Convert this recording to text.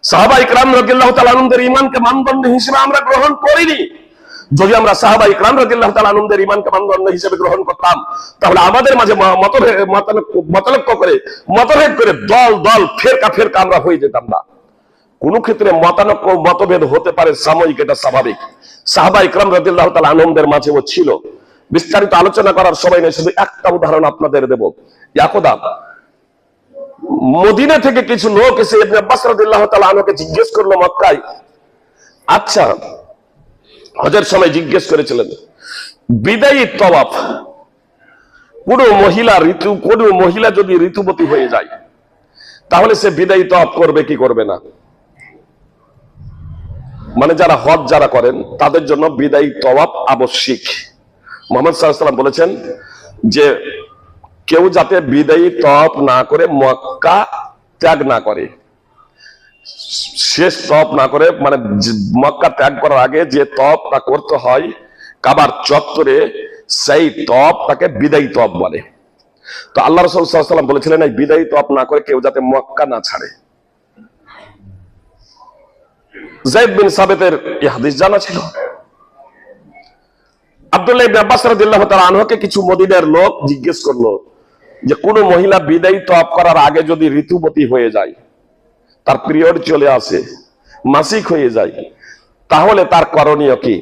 সাহাবা ইকরাম রাদিয়াল্লাহু তাআলা আনহুদের ঈমানকে মানদণ্ড হিসেবে আমরা গ্রহণ করিনি। যদি আমরা সাহাবা ইকরাম রাদিয়াল্লাহু তাআলা আনহুদের ঈমানকে মানদণ্ড হিসেবে গ্রহণ করতাম, তাহলে আমাদের মাঝে মতভেদ করে দল দল ফেরকা আমরা হয়ে যেতাম না। কোন ক্ষেত্রে মতভেদ হতে পারে সাময়িক, এটা স্বাভাবিক। সাহাবা ইকরাম রাদিয়াল্লাহু তাআলা আনহুদের মাঝেও ছিল। বিস্তারিত আলোচনা করার সময় নেই, শুধু একটা উদাহরণ আপনাদের দেব। একদা মদিনা থেকে কিছু লোক এসে ইবনে আব্বাস রাদিয়াল্লাহু তাআলা আনহুকে জিজ্ঞেস করলো মক্কায়, আচ্ছা হজের সময় জিজ্ঞেস করেছিলেন, বিদায়ী তওয়াফ কোনো মহিলা যদি ঋতুবতী হয়ে যায়, তাহলে সে বিদায়ী তওয়াফ করবে কি করবে না? মানে যারা হজ যারা করেন তাদের জন্য বিদায়ী তওয়াফ আবশ্যিক। মুহাম্মদ সাল্লাল্লাহু আলাইহি ওয়াসাল্লাম বলেছেন যে কেউ যাতে বিদায়ী তওয়াফ না করে মক্কা ত্যাগ না করে, শেষ তওয়াফ না করে, মানে মক্কা ত্যাগ করার আগে যে তওয়াফটা করতে হয় কাবার চত্বরে, সেই তওয়াফটাকে বিদায়ী তওয়াফ বলে। তো আল্লাহ রাসূল সাল্লাল্লাহু আলাইহি ওয়াসাল্লাম বলেছিলেন এই বিদায়ী তওয়াফ না করে কেউ যাতে মক্কা না ছাড়ে। যায়েদ বিন সাবিতের এই হাদিস জানা ছিল। আব্দুল্লাহ ইবনে আব্বাস রাদিয়াল্লাহু তাআলা আনহুকে কিছু মদিনার লোক জিজ্ঞেস করলো যে কোন মহিলা বিদায়ী তওয়াফ করার আগে যদি ঋতুবতী হয়ে যায়, তার পিরিয়ড চলে আসে, মাসিক হয়ে যায়, তাহলে তার করণীয় কি?